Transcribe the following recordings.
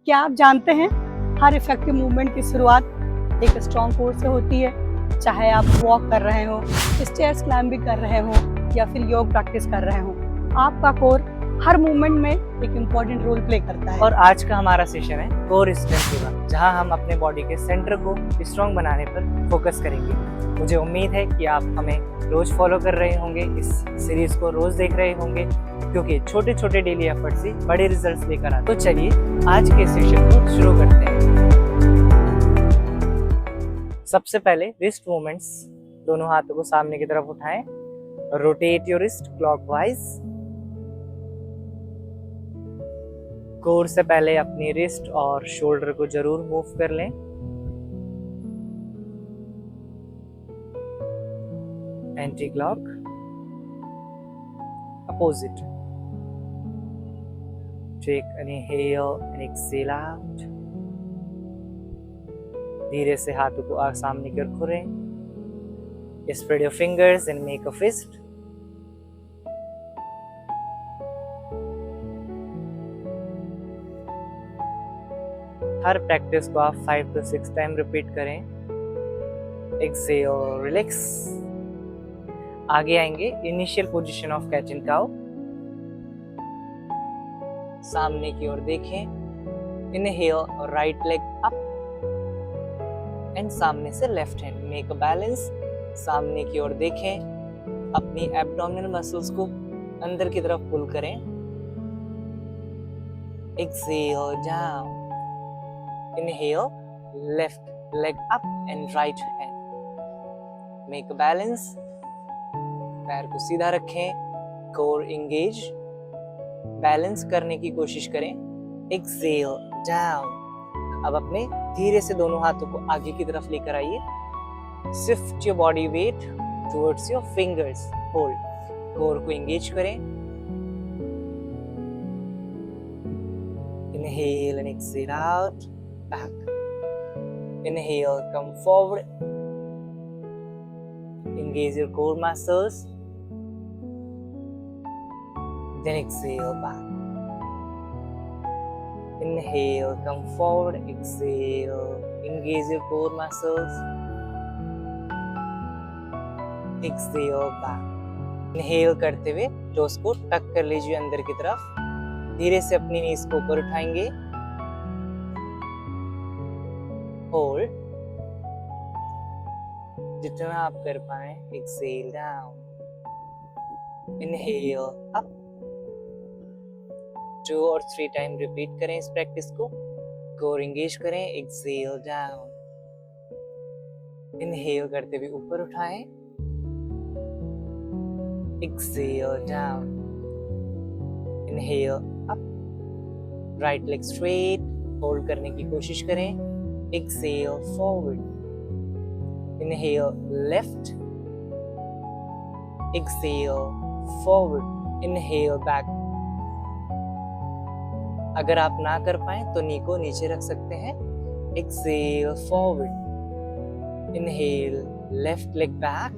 क्या आप जानते हैं हर इफेक्टिव मूवमेंट की शुरुआत एक स्ट्रॉन्ग कोर से होती है। चाहे आप वॉक कर रहे हो, स्टेयर्स क्लाइंबिंग कर रहे हो या फिर योग प्रैक्टिस कर रहे हो, आपका कोर हर मूवमेंट में एक इम्पोर्टेंट रोल प्ले करता है। और आज का हमारा सेशन है कोर स्ट्रेंथ योगा, जहां हम अपने बॉडी के सेंटर को स्ट्रॉन्ग बनाने पर फोकस करेंगे। मुझे उम्मीद है कि आप हमें रोज फॉलो कर रहे होंगे, इस सीरीज को रोज देख रहे होंगे, क्योंकि छोटे छोटे डेली एफर्ट्स ही बड़े रिजल्ट्स लेकर आते हैं। तो चलिए आज के सेशन को शुरू करते हैं। सबसे पहले रिस्ट मूवमेंट्स, दोनों हाथों को सामने की तरफ उठाएं, rotate your wrist clockwise. Core से पहले अपनी रिस्ट और शोल्डर को जरूर मूव कर लें। Anti clock, opposite. Take an inhale and exhale out. धीरे से हाथों को सामने की ओर खुरें। Spread your fingers and make a fist. हर प्रैक्टिस को आप 5 to 6 टाइम रिपीट करें। Exhale, relax. आगे आएंगे initial position of cat and cow. सामने की ओर देखें। Inhale, right leg up and सामने से left hand. Make a balance. सामने की ओर देखें। अपनी एब्डोमिनल मसल्स को अंदर की तरफ पुल करें। Exhale, down. Inhale, left leg up and right hand. Make a balance. पैर को सीधा रखें, core engage. बैलेंस करने की कोशिश करें. Exhale, down. अब अपने धीरे से दोनों हाथों को आगे की तरफ लेकर आइए. Shift your body weight towards your fingers. Hold. core को engage करें. Inhale and exhale out. Back. Inhale, come forward. Engage your core muscles. Then exhale back. Inhale, come forward. Exhale. Engage your core muscles. Exhale back. Inhale करते हुए toast को टक कर लीजिए अंदर की तरफ. धीरे से अपनी नीज को ऊपर उठाएंगे. होल्ड. जितना आप कर पाए. Exhale down. Inhale up. 2 और 3 टाइम रिपीट करें इस प्रैक्टिस को. कोर एंगेज करें. Exhale down. इनहेल करते हुए ऊपर उठाएं. Exhale down. Inhale up. Right leg straight. Hold करने की कोशिश करें. Exhale forward. Inhale left. Exhale forward. Inhale back. अगर आप ना कर पाए तो नी को नीचे रख सकते हैं. Exhale forward. Inhale left leg back.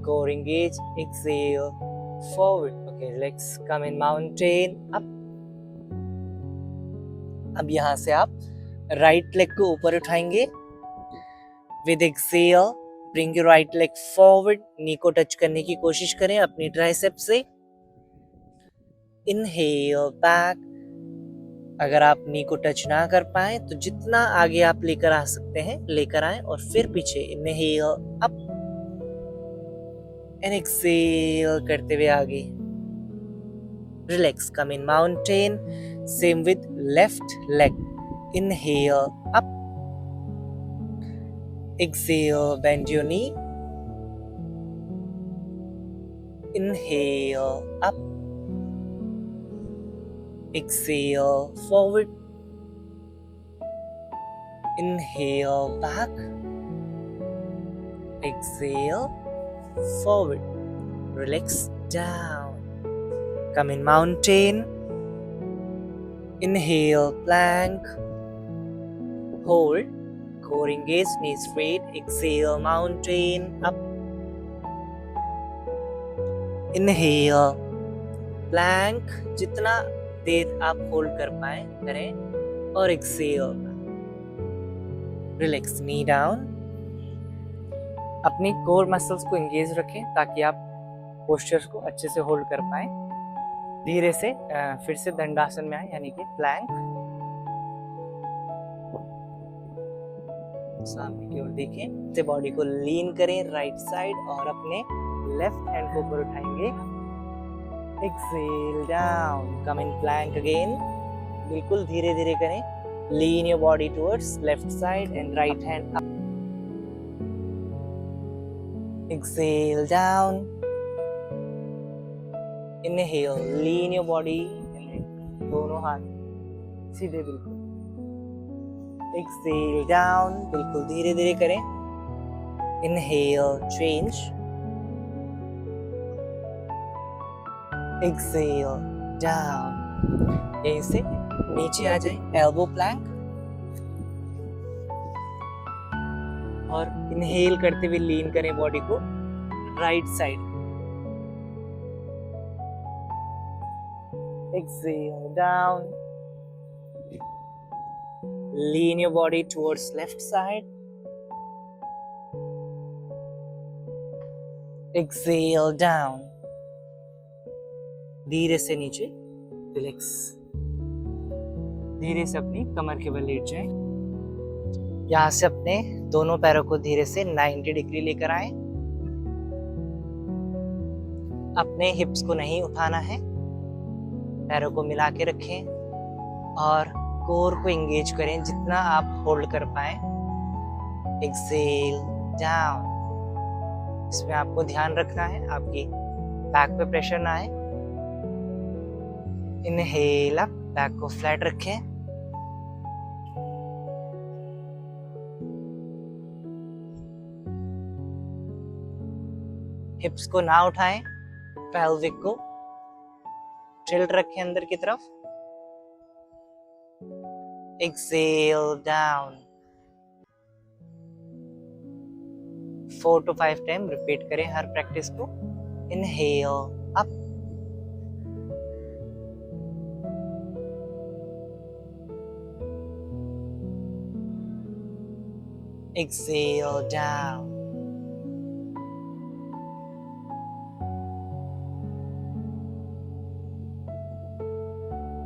Core engage. Exhale forward. Okay, legs come in mountain up. अब यहाँ से आप राइट लेग को ऊपर उठाएंगे. With exhale bring your right leg forward. Knee को टच करने की कोशिश करें अपनी ट्राइसेप से. Inhale back. अगर आप नी को टच ना कर पाए तो जितना आगे आप लेकर आ सकते हैं लेकर आए और फिर पीछे. इनहेल अप एंड एक्सहेल करते हुए आगे. Relax. Come in mountain. Same with left leg. Inhale up. Exhale, bend your knee. Inhale up. Exhale forward. Inhale back. Exhale forward. Relax down. Come in mountain. Inhale plank. Hold. Core engage, knees straight. Exhale, mountain up. Inhale, plank. जितना देर आप hold कर पाए करें. और Excel, relax knee down. अपनी core muscles को engage रखें ताकि आप पोस्चर्स को अच्छे से होल्ड कर पाए। धीरे से फिर से दंडासन में आए, यानी कि प्लैंक। सामने की ओर देखें, से बॉडी को लीन करें राइट साइड और अपने लेफ्ट हैंड को ऊपर उठाएंगे। Exhale down, come in plank again. बिल्कुल धीरे धीरे करें। Lean your body towards left side and right hand up. Exhale down. Inhale, lean your body, दोनों हाथ सीधे बिल्कुल। एक्सेल डाउन, बिल्कुल धीरे धीरे करें। Inhale, change. Exhale down. यहीं से नीचे आ जाए, एल्बो प्लैंक। और इनहेल करते हुए लीन करें बॉडी को right side. Exhale down. Lean your body towards left side. Exhale down. धीरे से नीचे रिलैक्स। धीरे से अपनी कमर के बल लेट जाएं। यहाँ से अपने दोनों पैरों को धीरे से 90 डिग्री लेकर आए। अपने हिप्स को नहीं उठाना है, पैरों को मिला के रखें और कोर को एंगेज करें जितना आप होल्ड कर पाए। Exhale down. इसमें आपको ध्यान रखना है आपकी बैक पे प्रेशर ना आए। इनहेल अप, बैक को फ्लैट रखें। हिप्स को ना उठाएं, पेल्विक को टिल्ट रखें अंदर की तरफ। Exhale down. 4 to 5 time repeat करें हर प्रैक्टिस को। Inhale up. Exhale down.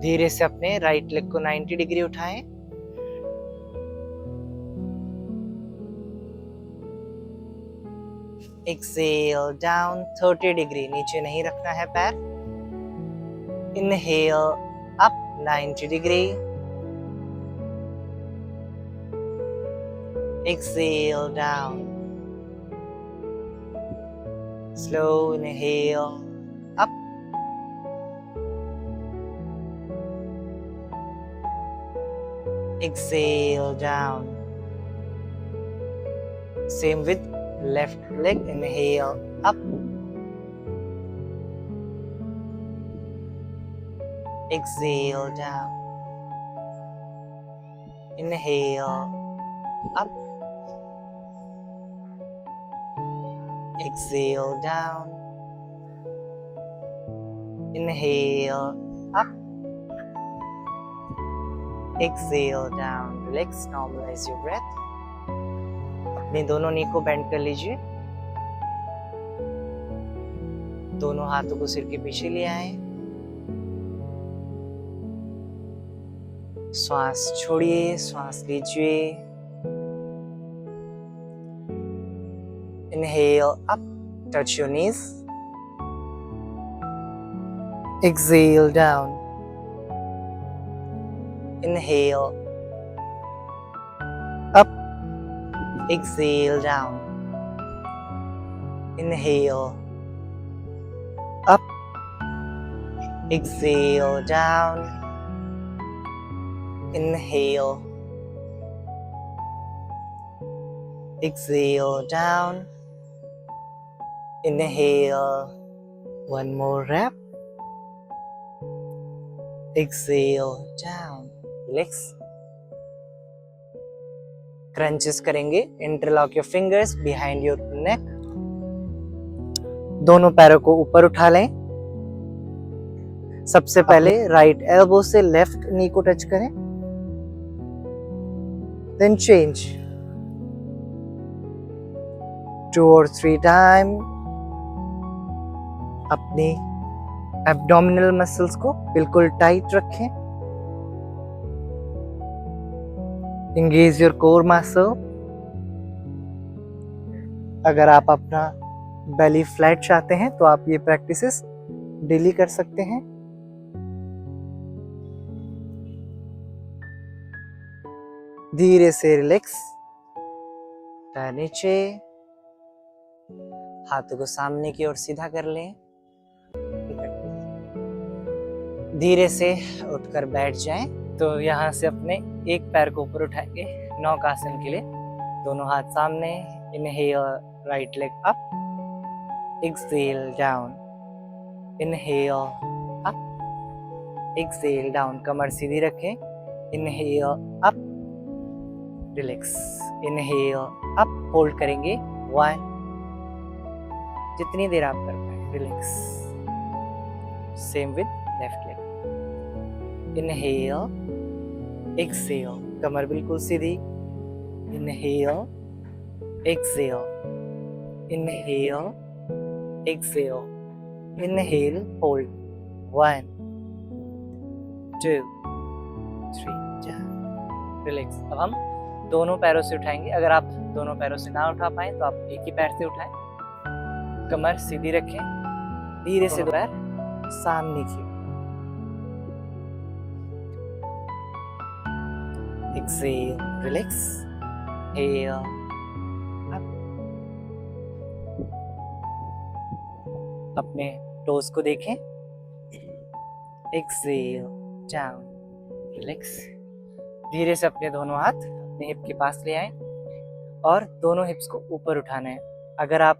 धीरे से अपने राइट लेग को 90 डिग्री उठाएं। एक्सेल डाउन 30 डिग्री, नीचे नहीं रखना है पैर। Inhale up 90 degree. Exhale down. Slow inhale up. Exhale down. Same with left leg. Inhale up. Exhale down. Inhale up. Exhale down. Inhale up. Exhale down. Relax, normalize your breath. अपने दोनों नी को bend कर लीजिए। दोनों हाथों को सिर के पीछे ले आए। श्वास छोड़िए, श्वास लीजिए। Inhale up, touch your knees. Exhale down. Inhale up. Exhale down. Inhale up. Exhale down. Inhale. Exhale down. Inhale. One more rep. Exhale down. Relax. Crunches करेंगे। Interlock your fingers behind your neck. दोनों पैरों को ऊपर उठा लें। सबसे पहले right elbow से लेफ्ट नी को टच करें। then change 2 or 3 times. अपनी एब्डोमिनल मसल्स को बिल्कुल टाइट रखें. Engage your core muscle. अगर आप अपना बेली फ्लैट चाहते हैं तो आप ये प्रैक्टिसेस डेली कर सकते हैं. धीरे से रिलैक्स. पैर नीचे, हाथों को सामने की ओर सीधा कर लें. धीरे से उठकर बैठ जाएं. तो यहाँ से अपने एक पैर को ऊपर उठाएंगे नौकासन के लिए. दोनों हाथ सामने. Inhale, right leg up. Exhale down. Inhale up. Exhale down. कमर सीधी रखें. Inhale up. Relax. Inhale up. Hold करेंगे 1. जितनी देर आप कर पाए. Relax. Same with left leg. Inhale, exhale. कमर बिल्कुल सीधी. Inhale, exhale. Inhale, exhale. Inhale, hold 1 2 3. Relax. अब हम दोनों पैरों से उठाएंगे. अगर आप दोनों पैरों से ना उठा पाए तो आप एक ही पैर से उठाएं. कमर सीधी रखें. धीरे से दो पैर सामने की. Exhale, relax. Hello up. अपने टोज को देखें. Exhale down. रिलैक्स. धीरे से अपने दोनों हाथ अपने हिप के पास ले आए और दोनों हिप्स को ऊपर उठाना है. अगर आप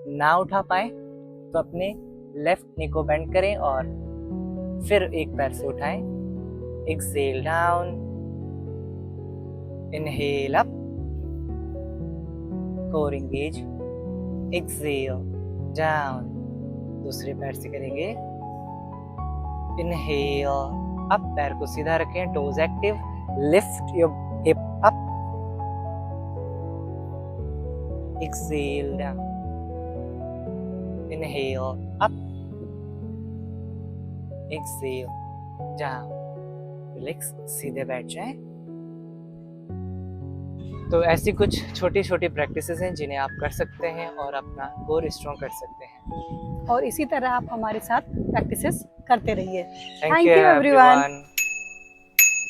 ना उठा पाए तो अपने लेफ्ट नी को बेंड करें और फिर एक पैर से उठाएं. Exhale down. Inhale up. Core engage. Exhale down. दूसरे पैर से करेंगे. Inhale up. पैर को सीधा रखें. Toes active. Lift your hip up. Exhale down. Inhale up. Exhale down. Relax. सीधे बैठ जाएं. तो ऐसी कुछ छोटी छोटी प्रैक्टिसेस हैं जिन्हें आप कर सकते हैं और अपना कोर स्ट्रॉन्ग कर सकते हैं. और इसी तरह आप हमारे साथ प्रैक्टिसेस करते रहिए. Thank you everyone.